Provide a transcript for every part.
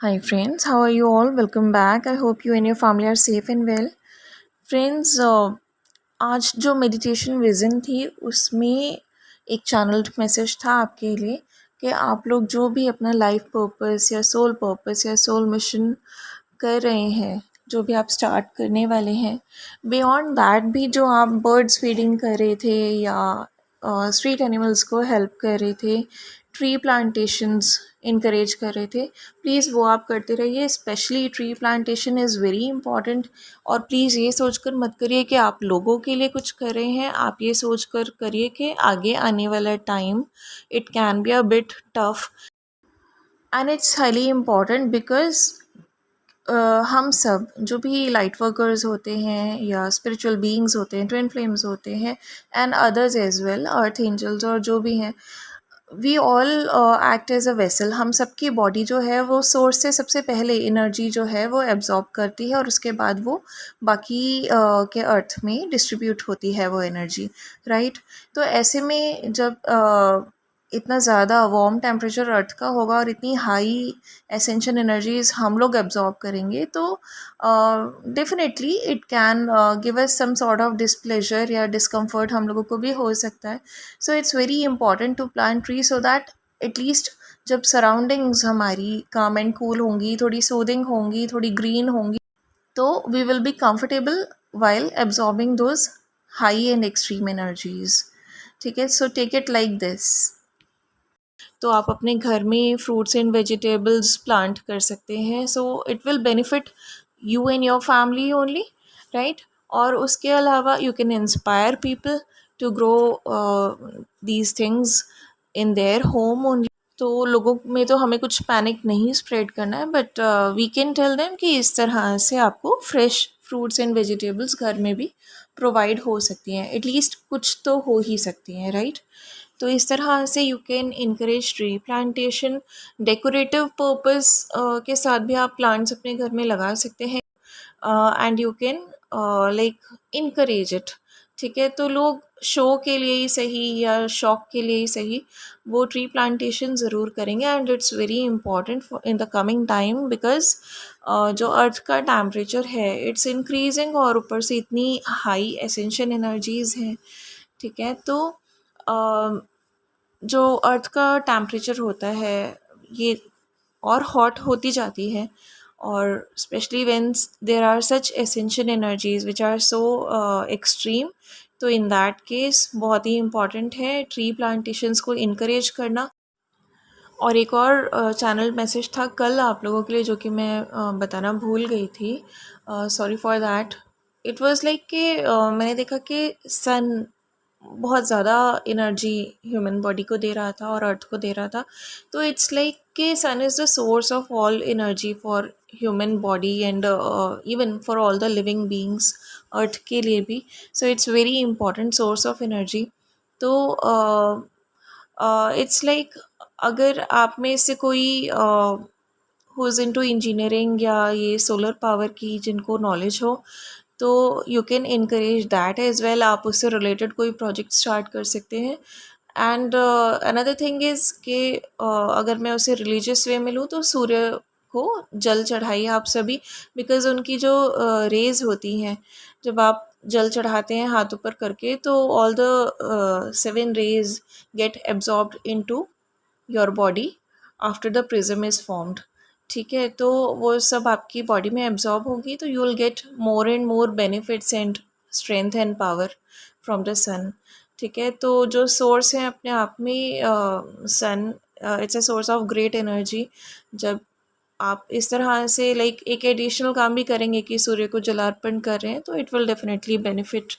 Hi friends, how are you all? Welcome back. I hope you and your family are safe and well. Friends, आज जो meditation vision थी उसमें एक channelled message था आपके लिए कि आप लोग जो भी अपना लाइफ पर्पस या सोल मिशन कर रहे हैं, जो भी आप स्टार्ट करने वाले हैं, बियॉन्ड दैट भी जो आप बर्ड्स फीडिंग कर रहे थे या स्ट्रीट एनिमल्स को हेल्प कर रहे थे, ट्री प्लांटेशंस इनकरेज कर रहे थे, प्लीज़ वो आप करते रहिए। Specially tree plantation is very important. और प्लीज़ ये सोचकर मत करिए कि आप लोगों के लिए कुछ कर रहे हैं, आप ये सोचकर करिए कि आगे आने वाला time it can be a bit tough and it's highly important because हम सब जो भी लाइट वर्कर्स होते हैं या स्पिरिचुअल बीइंग्स होते हैं, ट्विन फ्लेम्स होते हैं and others as well, earth angels और जो भी हैं, we all act as a vessel. हम सबकी बॉडी जो है वो सोर्स से सबसे पहले एनर्जी जो है वो एब्जॉर्ब करती है और उसके बाद वो बाकी के अर्थ में डिस्ट्रीब्यूट होती है वो एनर्जी, राइट। तो ऐसे में जब इतना ज़्यादा वार्म टेम्परेचर अर्थ का होगा और इतनी हाई एसेंशियल एनर्जीज हम लोग एब्जॉर्ब करेंगे तो definitely it can give us some sort of displeasure या डिस्कम्फर्ट हम लोगों को भी हो सकता है। So it's very important to plant tree so that at least जब सराउंडिंग्स हमारी काम एंड कूल होंगी, थोड़ी सूदिंग होंगी, थोड़ी ग्रीन होंगी, तो we will be comfortable while absorbing those high and extreme energies. ठीक है, so take it like this. तो आप अपने घर में फ्रूट्स एंड वेजिटेबल्स प्लांट कर सकते हैं, so it will benefit you and your family only, right. और उसके अलावा you can inspire people to grow these things in their home only. तो लोगों में तो हमें कुछ पैनिक नहीं स्प्रेड करना है, but we can tell them कि इस तरह से आपको फ्रेश फ्रूट्स एंड वेजिटेबल्स घर में भी प्रोवाइड हो सकती हैं, एटलीस्ट कुछ तो हो ही सकती हैं, राइट। तो इस तरह से you can encourage tree plantation. Decorative purpose के साथ भी आप प्लांट्स अपने घर में लगा सकते हैं and you can like encourage it. ठीक है, तो लोग शो के लिए ही सही या शौक के लिए ही सही वो ट्री प्लांटेशन ज़रूर करेंगे and it's very important in the coming time because जो अर्थ का टेम्परेचर है इट्स इंक्रीजिंग और ऊपर से इतनी हाई एसेंशियल एनर्जीज़ हैं। ठीक है, तो जो अर्थ का टेम्परेचर होता है ये और हॉट होती जाती है, और specially when there are such essential energies which are so extreme, तो इन दैट केस बहुत ही इम्पॉर्टेंट है ट्री प्लांटेशंस को इनकरेज करना। और एक और चैनल मैसेज था कल आप लोगों के लिए जो कि मैं बताना भूल गई थी, sorry for that. It was like कि मैंने देखा कि सन बहुत ज़्यादा एनर्जी ह्यूमन बॉडी को दे रहा था और अर्थ को दे रहा था। तो इट्स लाइक कि sun is the source of all energy for human body and even for all the living beings, earth के लिए भी। So it's very important source of energy. तो इट्स लाइक अगर आप में से कोई हु इज़ इनटू इंजीनियरिंग या ये सोलर पावर की जिनको नॉलेज हो, तो you can encourage that as well. आप उससे रिलेटेड कोई प्रोजेक्ट स्टार्ट कर सकते हैं। एंड अनदर थिंग इज़ कि अगर मैं उसे रिलीजियस वे में लूँ तो सूर्य को जल चढ़ाइए आप सभी, बिकॉज़ उनकी जो रेज़ होती हैं, जब आप जल चढ़ाते हैं हाथ ऊपर करके, तो all the 7 rays get absorbed into your body after the prism is formed. ठीक है, तो वो सब आपकी बॉडी में एब्जॉर्ब होगी, तो you will get more and more benefits and strength and power from the sun. ठीक है, तो जो सोर्स है अपने आप में sun, it's a source of great energy. जब आप इस तरह से लाइक एक एडिशनल काम भी करेंगे कि सूर्य को जलार्पण कर रहे हैं, तो it will definitely benefit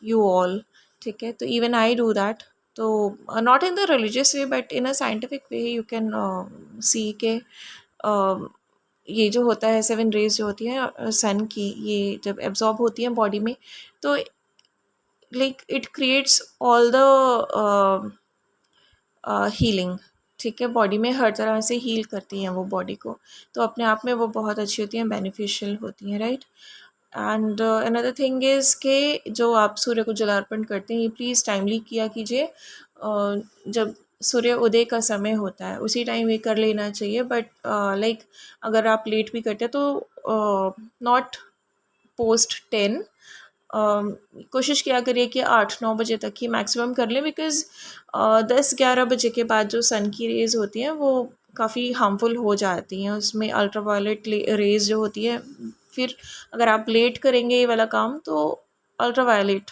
you all। ठीक है, तो even I do that। तो not in the religious way but in a scientific way you can see के ये जो होता है 7 रेज जो होती हैं सन की, ये जब एब्जॉर्ब होती हैं बॉडी में, तो like it creates all the healing. ठीक है, बॉडी में हर तरह से हील करती हैं वो बॉडी को, तो अपने आप में वो बहुत अच्छी होती हैं, बेनिफिशियल होती हैं, right. And another thing is कि जो आप सूर्य को जलार्पण करते हैं ये प्लीज़ टाइमली किया कीजिए। जब सूर्य उदय का समय होता है उसी टाइम ये कर लेना चाहिए। बट लाइक अगर आप लेट भी करते हैं तो नॉट पोस्ट 10, कोशिश किया करिए कि 8-9 बजे तक ही मैक्सिमम कर लें, बिकॉज़ 10-11 बजे के बाद जो सन की रेज़ होती हैं वो काफ़ी हार्मफुल हो जाती हैं। उसमें अल्ट्रावायलेट रेज़ जो होती है, फिर अगर आप लेट करेंगे ये वाला काम तो अल्ट्रावायलेट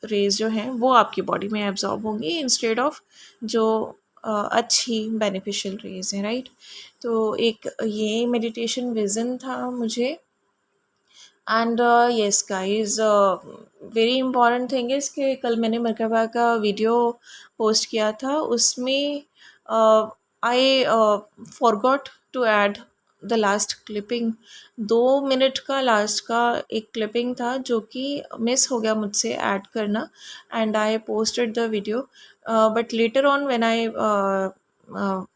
रेज़ जो हैं वो आपकी बॉडी में एब्जॉर्ब होंगी इंस्टेड ऑफ जो अच्छी बेनिफिशियल रेज़ हैं, राइट। तो एक ये मेडिटेशन विज़न था मुझे। And yes guys, very important thing is कि कल मैंने मरकबा का वीडियो पोस्ट किया था, उसमें I forgot to add the last clipping. 2 minute का लास्ट का एक क्लिपिंग था जो कि मिस हो गया मुझसे ऐड करना, and I posted the video, but later on when I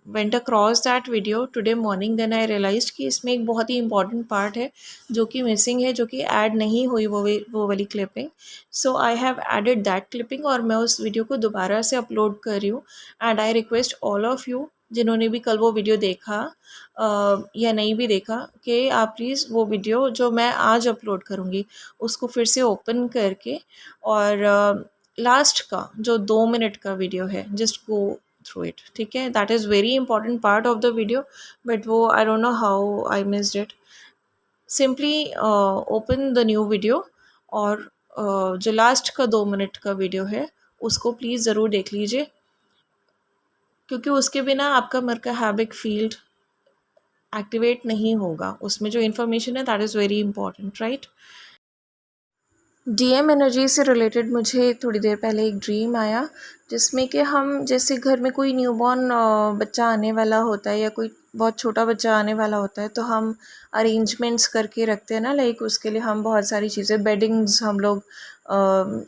went across that video today morning, then I realized कि इसमें एक बहुत ही इंपॉर्टेंट पार्ट है जो कि मिसिंग है, जो कि ऐड नहीं हुई वो वाली clipping. So I have added that clipping और मैं उस वीडियो को दोबारा से अपलोड कर रही हूँ। And I request all of you जिन्होंने भी कल वो वीडियो देखा या नहीं भी देखा, कि आप प्लीज़ वो वीडियो जो मैं आज अपलोड करूँगी उसको फिर से ओपन करके और लास्ट का जो 2 मिनट का वीडियो है जस्ट गो थ्रू इट, ठीक है। That is very important part of the video, but वो I don't know how I missed it. Simply open the new video और जो लास्ट का 2 मिनट का वीडियो है उसको प्लीज़ ज़रूर देख लीजिए, क्योंकि उसके बिना आपका मरकहाबिक फील्ड एक्टिवेट नहीं होगा। उसमें जो इन्फॉर्मेशन है that is very important, right. DM energy से रिलेटेड मुझे थोड़ी देर पहले एक ड्रीम आया, जिसमें कि हम जैसे घर में कोई न्यूबॉर्न बच्चा आने वाला होता है या कोई बहुत छोटा बच्चा आने वाला होता है तो हम अरेंजमेंट्स करके रखते हैं ना, लाइक उसके लिए हम बहुत सारी चीज़ें, बेडिंग्स हम लोग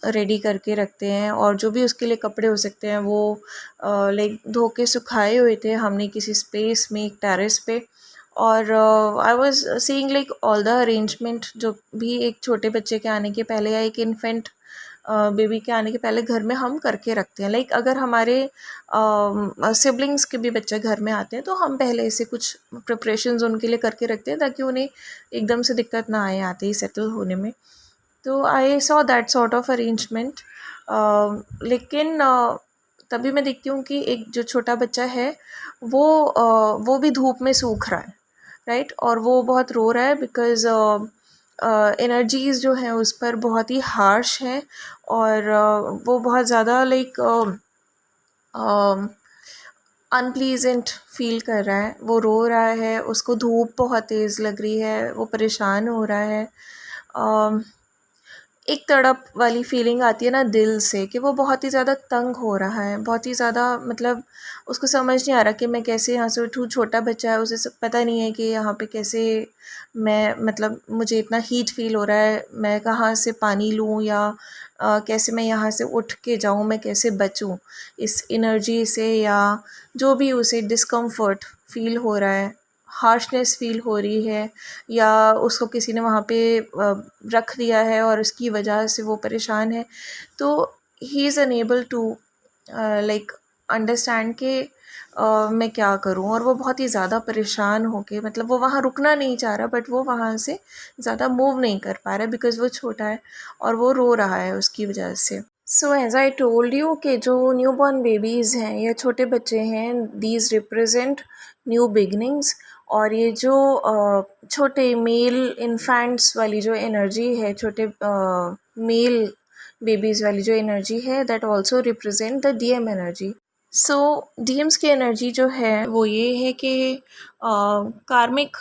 रेडी करके रखते हैं, और जो भी उसके लिए कपड़े हो सकते हैं वो लाइक धो के सुखाए हुए थे हमने किसी स्पेस में, एक टेरेस पे। और I was seeing like all the arrangement जो भी एक छोटे बच्चे के आने के पहले या एक इन्फेंट बेबी के आने के पहले घर में हम करके रखते हैं। लाइक अगर हमारे सिबलिंग्स के भी बच्चे घर में आते हैं तो हम पहले से कुछ प्रिपरेशंस उनके लिए करके रखते हैं ताकि उन्हें एकदम से दिक्कत ना आए आते ही सेटल होने में। तो I saw that sort of arrangement. लेकिन तभी मैं देखती हूँ कि एक जो छोटा बच्चा है वो भी धूप में सूख रहा है, राइट। और वो बहुत रो रहा है बिकॉज़ एनर्जीज़ जो हैं उस पर बहुत ही हार्श हैं, और वो बहुत ज़्यादा लाइक अनप्लीजेंट फील कर रहा है। वो रो रहा है, उसको धूप बहुत तेज़ लग रही है, वो परेशान हो रहा है। एक तड़प वाली फीलिंग आती है ना दिल से, कि वो बहुत ही ज़्यादा तंग हो रहा है, बहुत ही ज़्यादा, मतलब उसको समझ नहीं आ रहा कि मैं कैसे यहाँ से उठूँ। छोटा बच्चा है, उसे सब पता नहीं है कि यहाँ पे कैसे मैं, मतलब मुझे इतना हीट फील हो रहा है, मैं कहाँ से पानी लूँ या कैसे मैं यहाँ से उठ के जाऊँ, मैं कैसे बचूँ इस एनर्जी से, या जो भी उसे डिस्कम्फर्ट फील हो रहा है, हार्शनेस फील हो रही है, या उसको किसी ने वहाँ पे रख दिया है और उसकी वजह से वो परेशान है। तो he is unable to like understand कि मैं क्या करूँ। और वो बहुत ही ज़्यादा परेशान होके, मतलब वो वहाँ रुकना नहीं चाह रहा, बट वो वहाँ से ज़्यादा मूव नहीं कर पा रहा बिकॉज़ वो छोटा है और वो रो रहा है उसकी वजह से। So as I told you कि जो न्यूबॉर्न बेबीज़ हैं या छोटे बच्चे हैं, दीज रिप्रेजेंट न्यू बिगनिंग्स। और ये जो छोटे मेल इन्फेंट्स वाली जो एनर्जी है, छोटे मेल बेबीज़ वाली जो एनर्जी है, that also represent the DM energy. So DMs की एनर्जी जो है वो ये है कि कार्मिक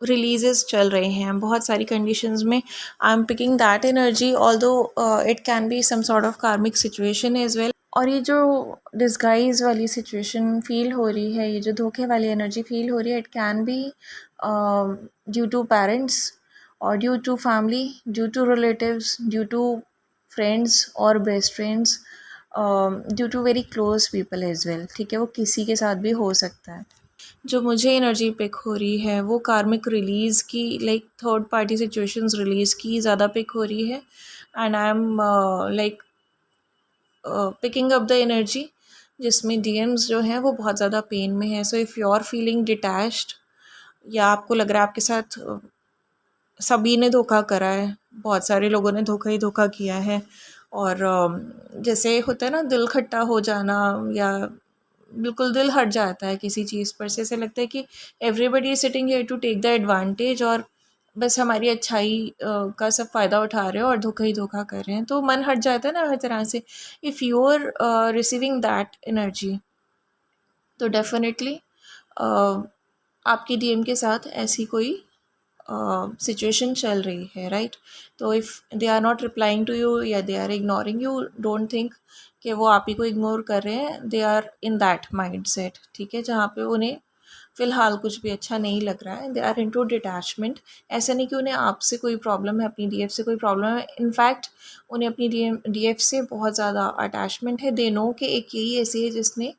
रिलीजेस चल रहे हैं बहुत सारी कंडीशंस में। I am picking that energy, although it can be some sort of karmic situation as well. और ये जो डिस्गाइज वाली सिचुएशन फील हो रही है, ये जो धोखे वाली एनर्जी फील हो रही है, it can be due to parents और due to family, due to relatives, due to friends और best friends, due to very close people as well, ठीक है। वो किसी के साथ भी हो सकता है। जो मुझे एनर्जी पिक हो रही है वो कार्मिक रिलीज़ की, like third party situations release की ज़्यादा पिक हो रही है। And I am like picking up the energy जिसमें डीएम्स जो हैं वो बहुत ज़्यादा पेन में है। So if you are feeling detached या आपको लग रहा है आपके साथ सभी ने धोखा करा है, बहुत सारे लोगों ने धोखा ही धोखा किया है, और जैसे होता है ना दिल खट्टा हो जाना, या बिल्कुल दिल हट जाता है किसी चीज़ पर से, ऐसे लगता है कि everybody is sitting here to take the advantage, और बस हमारी अच्छाई का सब फ़ायदा उठा रहे हो और धोखा ही धोखा कर रहे हैं, तो मन हट जाता है ना हर तरह से। If you are receiving that energy, तो डेफिनेटली आपकी डीएम के साथ ऐसी कोई सिचुएशन चल रही है, राइट। तो if they are not replying to you या they are ignoring you, don't think कि वो आप ही को इग्नोर कर रहे हैं। They are in that mindset, ठीक है, जहाँ पे उन्हें फ़िलहाल कुछ भी अच्छा नहीं लग रहा है। They are into detachment. ऐसा नहीं कि उन्हें आपसे कोई प्रॉब्लम है, अपनी डीएफ से कोई प्रॉब्लम है। इनफैक्ट उन्हें अपनी डीएफ से बहुत ज़्यादा अटैचमेंट है। दे नो कि एक यही ऐसी है जिसने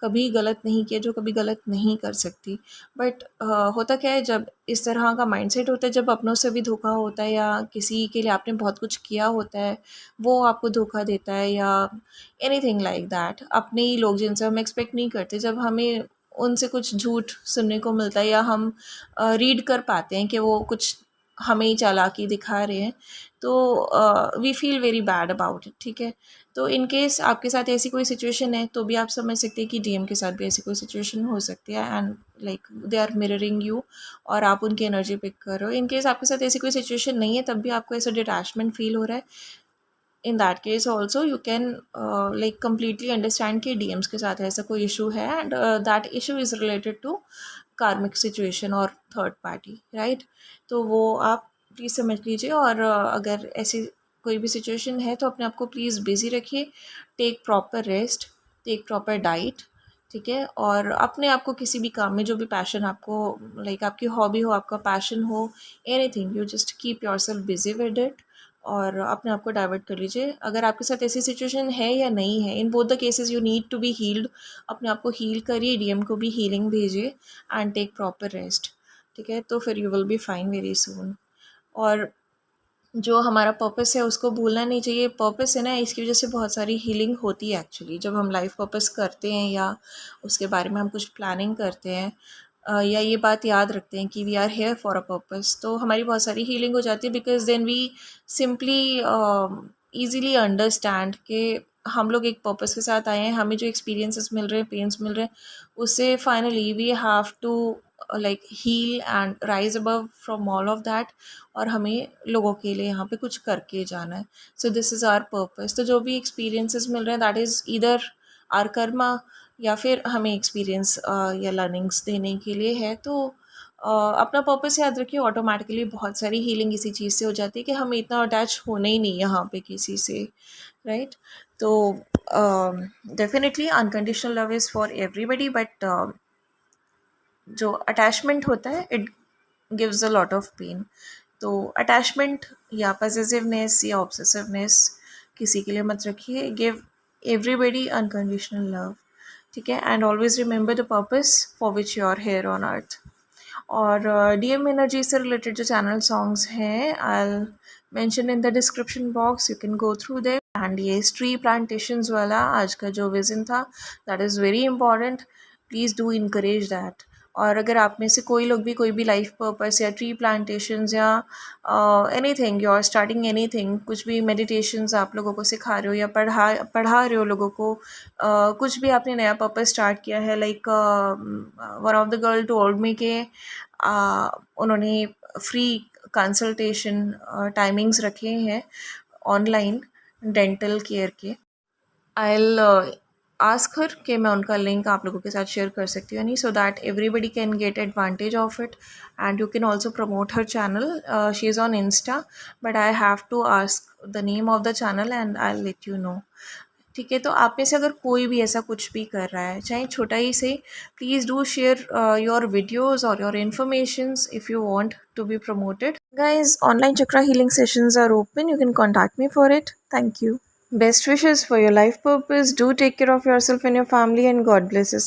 कभी गलत नहीं किया, जो कभी गलत नहीं कर सकती। बट होता क्या है, जब इस तरह का माइंडसेट होता है, जब अपनों से भी धोखा होता है या किसी के लिए आपने बहुत कुछ किया होता है वो आपको धोखा देता है, या एनीथिंग लाइक दैट, अपने ही लोग जिनसे हम एक्सपेक्ट नहीं करते, जब हमें उनसे कुछ झूठ सुनने को मिलता है, या हम रीड कर पाते हैं कि वो कुछ हमें ही चालाकी दिखा रहे हैं, तो we feel very bad about it, ठीक है। तो इन केस आपके साथ ऐसी कोई सिचुएशन है, तो भी आप समझ सकते हैं कि डीएम के साथ भी ऐसी कोई सिचुएशन हो सकती है, and like they are mirroring you और आप उनकी एनर्जी पिक कर रहे हो। इन केस आपके साथ ऐसी कोई सिचुएशन नहीं है, तब भी आपको ऐसा डिटैचमेंट फील हो रहा है, in that case also you can like completely understand कि डीएम्स के साथ ऐसा कोई इशू है, and that issue is related to karmic situation और थर्ड पार्टी, राइट। तो वो आप प्लीज़ समझ लीजिए, और अगर ऐसी कोई भी सिचुएशन है तो अपने आप को प्लीज़ बिज़ी रखिए, take proper rest, take proper diet, ठीक है, और अपने आप को किसी भी काम में, जो भी पैशन आपको, लाइक आपकी हॉबी हो, आपका पैशन हो, anything, you just keep yourself busy with it, और अपने आप को डाइवर्ट कर लीजिए। अगर आपके साथ ऐसी सिचुएशन है या नहीं है, in both the cases you need to be healed. अपने आप को हील करिए, डीएम को भी हीलिंग भेजिए, एंड टेक प्रॉपर रेस्ट, ठीक है, तो फिर you will be fine very soon. और जो हमारा पर्पस है उसको भूलना नहीं चाहिए। पर्पस है ना, इसकी वजह से बहुत सारी हीलिंग होती है एक्चुअली। जब हम लाइफ पर्पस करते हैं या उसके बारे में हम कुछ प्लानिंग करते हैं, या ये बात याद रखते हैं कि we are here for a purpose, तो हमारी बहुत सारी हीलिंग हो जाती है, because then we simply easily understand कि हम लोग एक पर्पस के साथ आए हैं, हमें जो एक्सपीरियंसेस मिल रहे हैं, पेन्स मिल रहे हैं, उससे finally we have to like heal and rise above from all of that, और हमें लोगों के लिए यहाँ पे कुछ करके जाना है। So this is our purpose. तो जो भी एक्सपीरियंसेस मिल रहे हैं, that is either our karma, या फिर हमें एक्सपीरियंस या लर्निंग्स देने के लिए है। तो अपना पर्पस याद रखिए, ऑटोमेटिकली बहुत सारी हीलिंग इसी चीज़ से हो जाती है कि हमें इतना अटैच होना ही नहीं यहाँ पे किसी से, राइट। तो definitely unconditional love is for everybody, but जो अटैचमेंट होता है it gives a lot of pain. तो अटैचमेंट या पॉसेसिवनेस या ऑब्सेसिवनेस किसी के लिए मत रखिए। गिव एवरीबडी अनकंडीशनल लव, ठीक है, and always remember the purpose for which you are here on earth. और डीएम एनर्जी से रिलेटेड जो चैनल सॉन्ग्स हैं, I mention in the description box, you can go through them. And ये tree plantations वाला आज का जो vision था, that is very important, please do encourage that. और अगर आप में से कोई लोग भी कोई भी लाइफ पर्पस या ट्री प्लांटेशंस या anything, you are starting anything, कुछ भी मेडिटेशंस आप लोगों को सिखा रहे हो या पढ़ा रहे हो लोगों को, कुछ भी आपने नया पर्पस स्टार्ट किया है, like one of the girl told me के उन्होंने फ्री कंसल्टेशन टाइमिंग्स रखे हैं ऑनलाइन डेंटल केयर के। I'll ask her कि मैं उनका लिंक आप लोगों के साथ शेयर कर सकती हूँ नहीं, so that everybody can get advantage of it, and you can also promote her channel. She is on Insta, but I have to ask the name of the channel and I'll let you know. ठीक है, तो आप में से अगर कोई भी ऐसा कुछ भी कर रहा है, चाहे छोटा ही से, please do share your videos और your informations if you want to be promoted. Guys, online chakra healing sessions are open. You can contact me for it. Thank you. Best wishes for your life purpose. Do take care of yourself and your family, and God bless us.